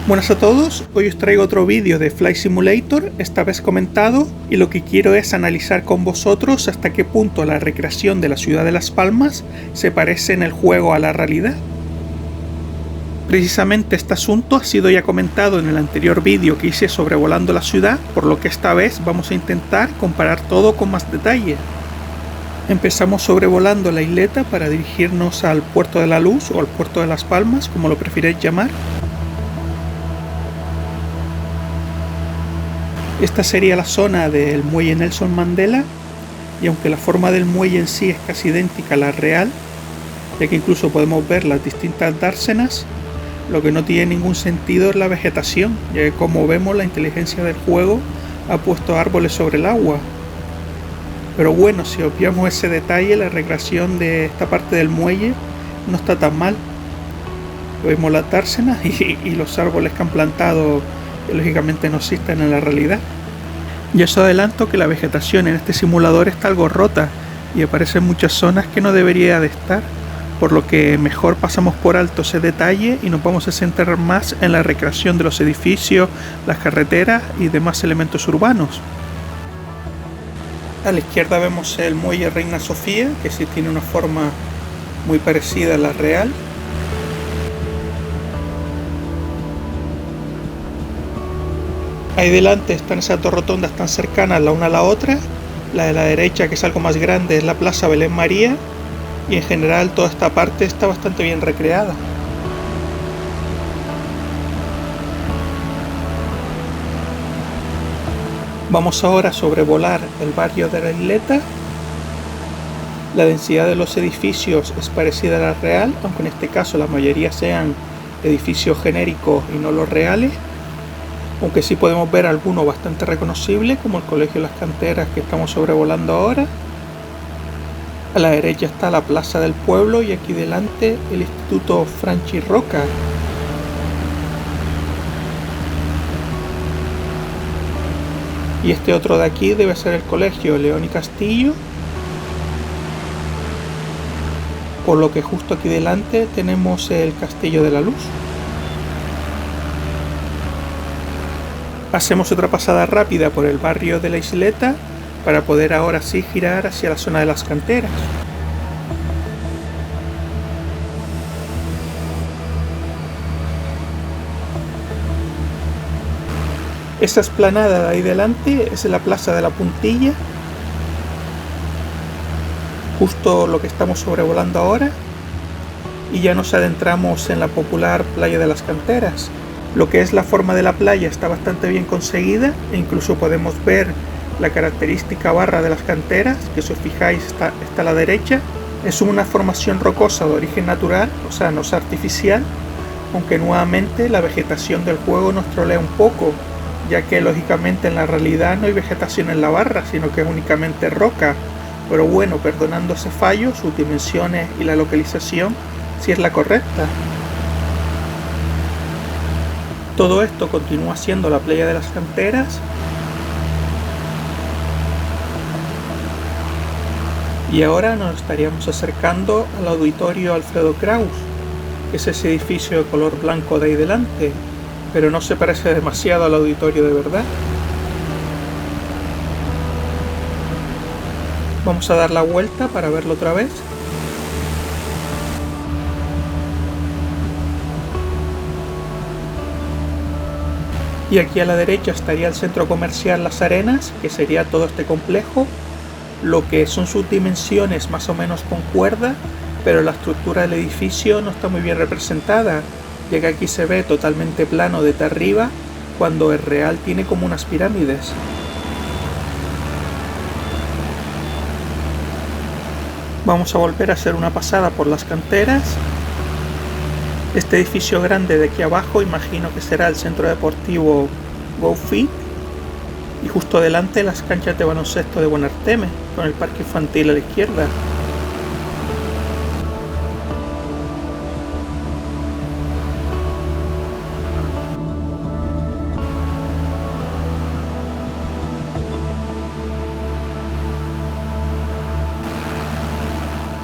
Buenas a todos, hoy os traigo otro vídeo de Flight Simulator, esta vez comentado, y lo que quiero es analizar con vosotros hasta qué punto la recreación de la ciudad de Las Palmas se parece en el juego a la realidad. Precisamente este asunto ha sido ya comentado en el anterior vídeo que hice sobrevolando la ciudad, por lo que esta vez vamos a intentar comparar todo con más detalle. Empezamos sobrevolando la isleta para dirigirnos al Puerto de la Luz o al Puerto de Las Palmas, como lo prefiráis llamar. Esta sería la zona del muelle Nelson Mandela, y aunque la forma del muelle en sí es casi idéntica a la real, ya que incluso podemos ver las distintas dársenas, lo que no tiene ningún sentido es la vegetación, ya que como vemos la inteligencia del juego ha puesto árboles sobre el agua. Pero bueno, si obviamos ese detalle, la recreación de esta parte del muelle no está tan mal. Vemos las dársenas y los árboles que han plantado que lógicamente no existen en la realidad. Ya os adelanto que la vegetación en este simulador está algo rota y aparecen muchas zonas que no debería de estar, por lo que mejor pasamos por alto ese detalle y nos vamos a centrar más en la recreación de los edificios, las carreteras y demás elementos urbanos. A la izquierda vemos el muelle Reina Sofía, que sí tiene una forma muy parecida a la real. Ahí delante están esas dos rotondas tan cercanas la una a la otra. La de la derecha, que es algo más grande, es la Plaza Belén María, y en general toda esta parte está bastante bien recreada. Vamos ahora a sobrevolar el barrio de la isleta. La densidad de los edificios es parecida a la real, aunque en este caso la mayoría sean edificios genéricos y no los reales. Aunque sí podemos ver algunos bastante reconocibles, como el Colegio de las Canteras que estamos sobrevolando ahora. A la derecha está la Plaza del Pueblo y aquí delante el Instituto Franchi Roca. Y este otro de aquí debe ser el Colegio León y Castillo, por lo que justo aquí delante tenemos el Castillo de la Luz. Hacemos otra pasada rápida por el barrio de la isleta para poder ahora sí girar hacia la zona de las canteras. Esta explanada de ahí delante es la Plaza de la Puntilla, justo lo que estamos sobrevolando ahora, y ya nos adentramos en la popular Playa de las Canteras. Lo que es la forma de la playa está bastante bien conseguida e incluso podemos ver la característica barra de las canteras, que si os fijáis está a la derecha. Es una formación rocosa de origen natural, o sea, no es artificial, aunque nuevamente la vegetación del juego nos trolea un poco, ya que lógicamente en la realidad no hay vegetación en la barra, sino que es únicamente roca. Pero bueno, perdonando ese fallo, sus dimensiones y la localización sí es la correcta. Todo esto continúa siendo la Playa de las Canteras. Y ahora nos estaríamos acercando al Auditorio Alfredo Kraus, que es ese edificio de color blanco de ahí delante, pero no se parece demasiado al auditorio de verdad. Vamos a dar la vuelta para verlo otra vez. Y aquí a la derecha estaría el centro comercial Las Arenas, que sería todo este complejo. Lo que son sus dimensiones más o menos concuerda, pero la estructura del edificio no está muy bien representada, ya que aquí se ve totalmente plano desde arriba, cuando el real tiene como unas pirámides. Vamos a volver a hacer una pasada por las canteras. Este edificio grande de aquí abajo imagino que será el centro deportivo GoFit, y justo delante las canchas de baloncesto de Buenarteme, con el parque infantil a la izquierda.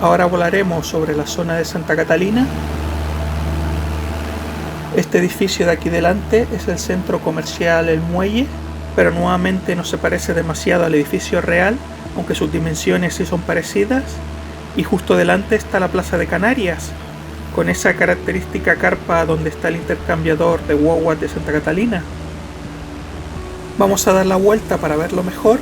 Ahora volaremos sobre la zona de Santa Catalina. Este edificio de aquí delante es el centro comercial El Muelle, pero nuevamente no se parece demasiado al edificio real, aunque sus dimensiones sí son parecidas. Y justo delante está la Plaza de Canarias, con esa característica carpa donde está el intercambiador de guaguas de Santa Catalina. Vamos a dar la vuelta para verlo mejor.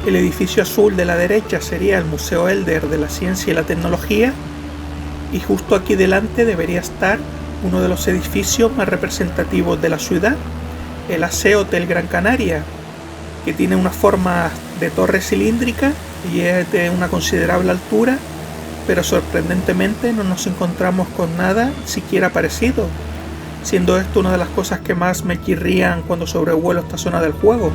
El edificio azul de la derecha sería el Museo Elder de la Ciencia y la Tecnología, y justo aquí delante debería estar uno de los edificios más representativos de la ciudad, el AC Hotel Gran Canaria, que tiene una forma de torre cilíndrica y es de una considerable altura, pero sorprendentemente no nos encontramos con nada siquiera parecido, siendo esto una de las cosas que más me chirrían cuando sobrevuelo esta zona del juego.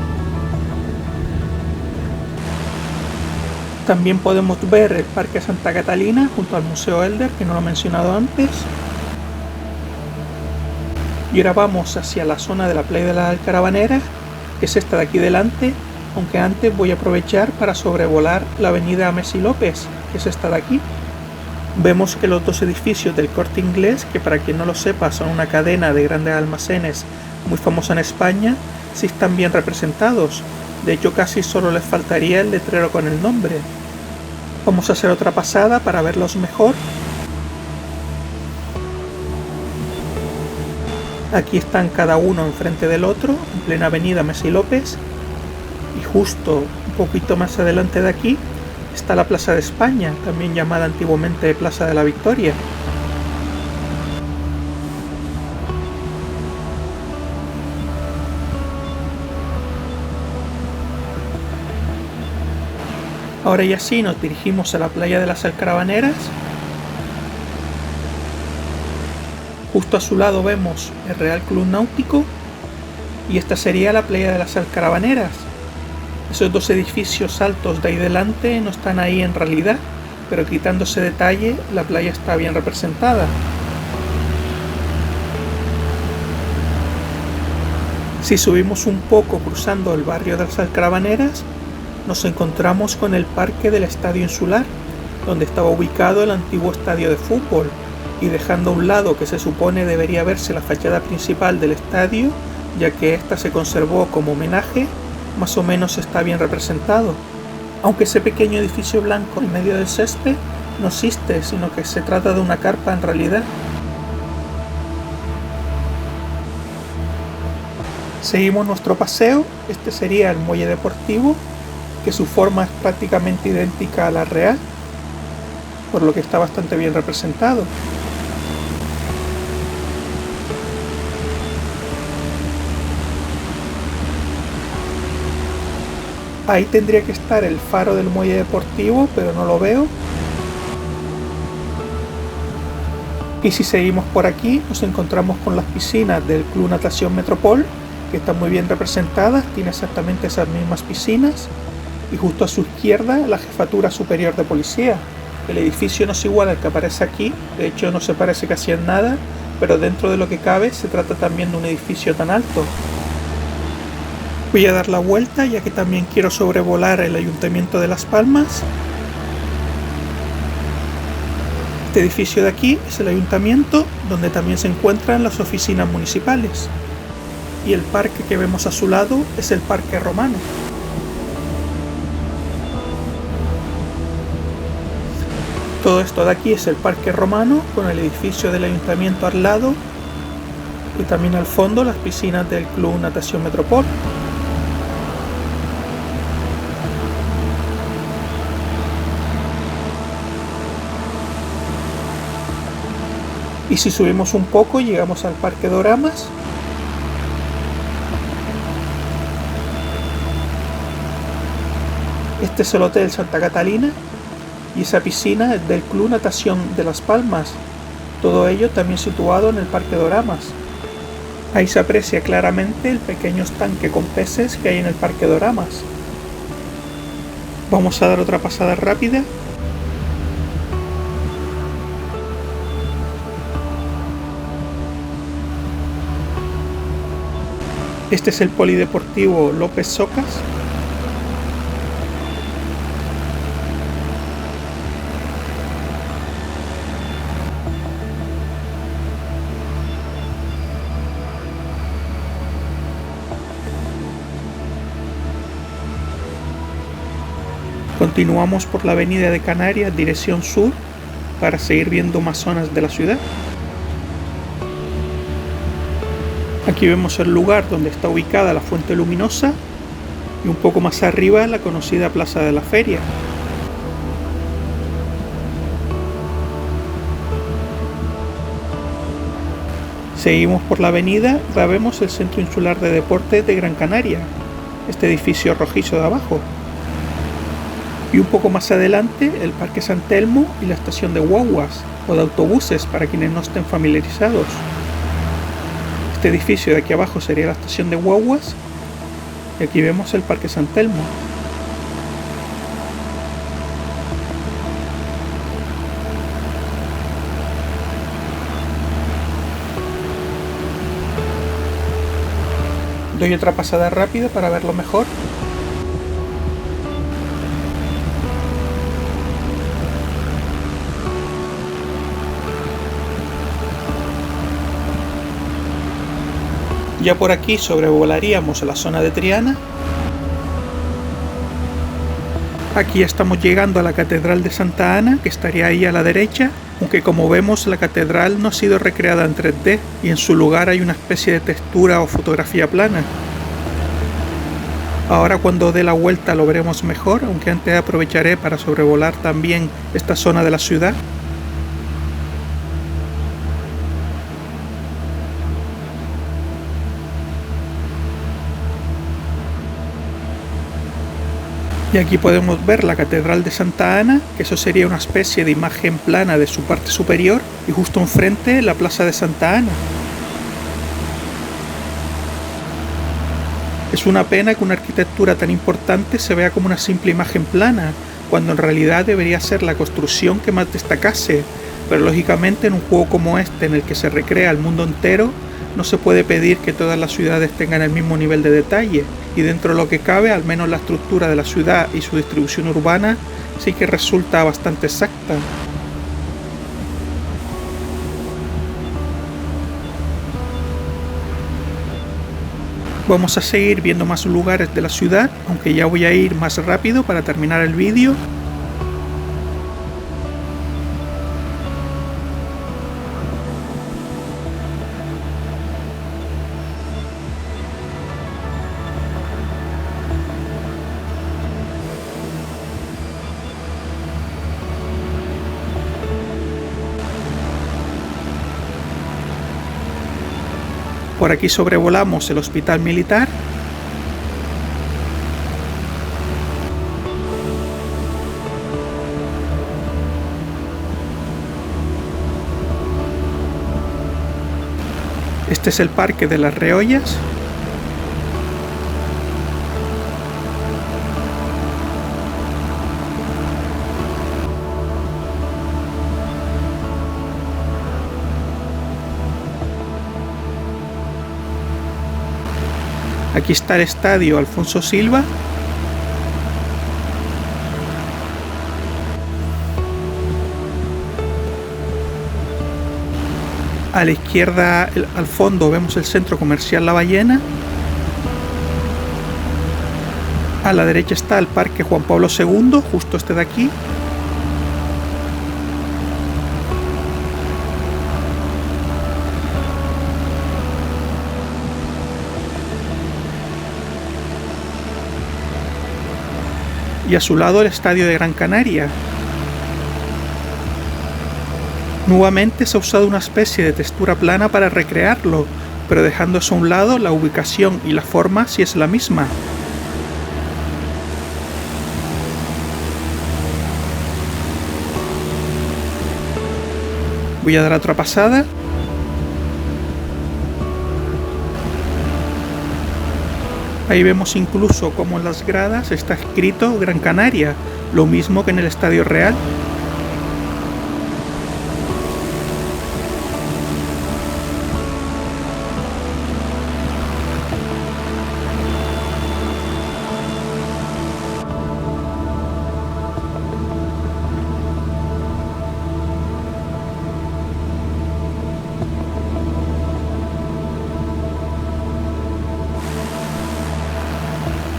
También podemos ver el Parque Santa Catalina junto al Museo Elder, que no lo he mencionado antes. Y ahora vamos hacia la zona de la playa de las Alcarabaneras, que es esta de aquí delante, aunque antes voy a aprovechar para sobrevolar la avenida Messi López, que es esta de aquí. Vemos que los dos edificios del Corte Inglés, que para quien no lo sepa son una cadena de grandes almacenes muy famosa en España, sí están bien representados. De hecho, casi solo les faltaría el letrero con el nombre. Vamos a hacer otra pasada para verlos mejor. Aquí están cada uno enfrente del otro, en plena avenida Messi López. Y justo un poquito más adelante de aquí está la Plaza de España, también llamada antiguamente Plaza de la Victoria. Ahora ya sí nos dirigimos a la playa de las Alcarabaneras. Justo a su lado vemos el Real Club Náutico y esta sería la playa de las Alcarabaneras. Esos dos edificios altos de ahí delante no están ahí en realidad, pero quitando ese detalle la playa está bien representada. Si subimos un poco cruzando el barrio de las Alcarabaneras, nos encontramos con el parque del Estadio Insular, donde estaba ubicado el antiguo estadio de fútbol, y dejando a un lado que se supone debería verse la fachada principal del estadio, ya que ésta se conservó como homenaje, más o menos está bien representado. Aunque ese pequeño edificio blanco en medio del césped no existe, sino que se trata de una carpa en realidad. Seguimos nuestro paseo. Este sería el muelle deportivo, que su forma es prácticamente idéntica a la real, por lo que está bastante bien representado. Ahí tendría que estar el faro del muelle deportivo, pero no lo veo. Y si seguimos por aquí, nos encontramos con las piscinas del Club Natación Metropol, que están muy bien representadas, tiene exactamente esas mismas piscinas. Y justo a su izquierda, la Jefatura Superior de Policía. El edificio no es igual al que aparece aquí, de hecho no se parece casi en nada, pero dentro de lo que cabe se trata también de un edificio tan alto. Voy a dar la vuelta, ya que también quiero sobrevolar el Ayuntamiento de Las Palmas. Este edificio de aquí es el Ayuntamiento, donde también se encuentran las oficinas municipales. Y el parque que vemos a su lado es el Parque Romano. Todo esto de aquí es el Parque Romano, con el edificio del Ayuntamiento al lado y también al fondo las piscinas del Club Natación Metropol. Y si subimos un poco llegamos al Parque Doramas. Este es el Hotel Santa Catalina y esa piscina es del Club Natación de Las Palmas. Todo ello también situado en el Parque Doramas. Ahí se aprecia claramente el pequeño estanque con peces que hay en el Parque Doramas. Vamos a dar otra pasada rápida. Este es el Polideportivo López Socas. Continuamos por la avenida de Canarias dirección sur para seguir viendo más zonas de la ciudad. Aquí vemos el lugar donde está ubicada la Fuente Luminosa y un poco más arriba la conocida Plaza de la Feria. Seguimos por la avenida y vemos el Centro Insular de Deportes de Gran Canaria, este edificio rojizo de abajo. Y un poco más adelante el Parque San Telmo y la estación de guaguas o de autobuses para quienes no estén familiarizados. Este edificio de aquí abajo sería la estación de guaguas y aquí vemos el Parque San Telmo. Doy otra pasada rápida para verlo mejor. Ya por aquí sobrevolaríamos la zona de Triana. Aquí estamos llegando a la Catedral de Santa Ana, que estaría ahí a la derecha, aunque como vemos la catedral no ha sido recreada en 3D y en su lugar hay una especie de textura o fotografía plana. Ahora cuando dé la vuelta lo veremos mejor, aunque antes aprovecharé para sobrevolar también esta zona de la ciudad. Y aquí podemos ver la Catedral de Santa Ana, que eso sería una especie de imagen plana de su parte superior, y justo enfrente la Plaza de Santa Ana. Es una pena que una arquitectura tan importante se vea como una simple imagen plana, cuando en realidad debería ser la construcción que más destacase, pero lógicamente en un juego como este en el que se recrea el mundo entero, no se puede pedir que todas las ciudades tengan el mismo nivel de detalle, y dentro de lo que cabe, al menos la estructura de la ciudad y su distribución urbana sí que resulta bastante exacta. Vamos a seguir viendo más lugares de la ciudad, aunque ya voy a ir más rápido para terminar el vídeo. Por aquí sobrevolamos el hospital militar. Este es el Parque de las Reollas. Aquí está el estadio Alfonso Silva. A la izquierda, al fondo, vemos el centro comercial La Ballena. A la derecha está el Parque Juan Pablo II, justo este de aquí. Y a su lado el estadio de Gran Canaria. Nuevamente se ha usado una especie de textura plana para recrearlo, pero dejando eso a un lado, la ubicación y la forma sí es la misma. Voy a dar otra pasada. Ahí vemos incluso como en las gradas está escrito Gran Canaria, lo mismo que en el Estadio Real.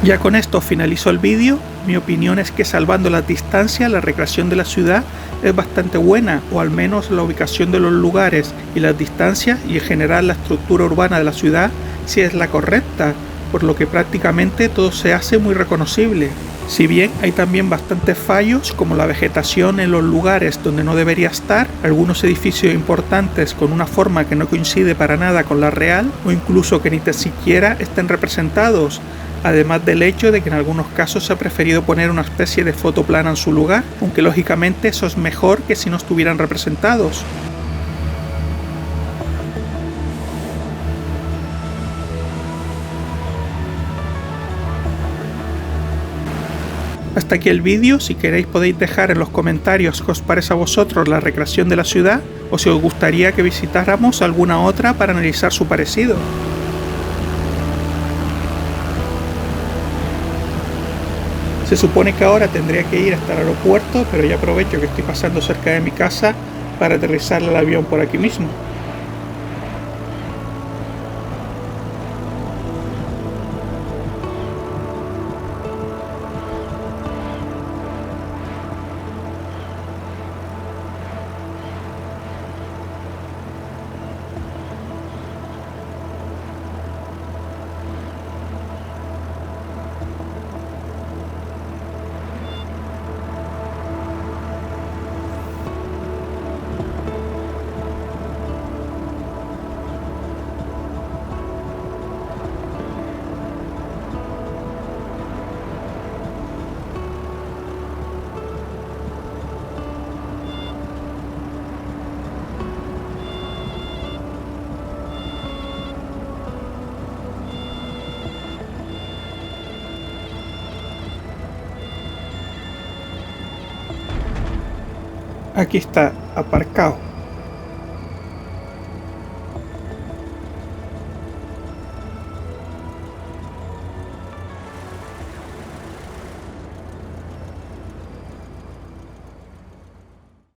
Ya con esto finalizo el vídeo. Mi opinión es que salvando las distancias, la recreación de la ciudad es bastante buena, o al menos la ubicación de los lugares y las distancias y en general la estructura urbana de la ciudad sí es la correcta, por lo que prácticamente todo se hace muy reconocible. Si bien hay también bastantes fallos, como la vegetación en los lugares donde no debería estar, algunos edificios importantes con una forma que no coincide para nada con la real, o incluso que ni tan siquiera estén representados, además del hecho de que en algunos casos se ha preferido poner una especie de foto plana en su lugar, aunque lógicamente eso es mejor que si no estuvieran representados. Hasta aquí el vídeo. Si queréis podéis dejar en los comentarios qué os parece a vosotros la recreación de la ciudad, o si os gustaría que visitáramos alguna otra para analizar su parecido. Se supone que ahora tendría que ir hasta el aeropuerto, pero ya aprovecho que estoy pasando cerca de mi casa para aterrizar el avión por aquí mismo. Aquí está, aparcado.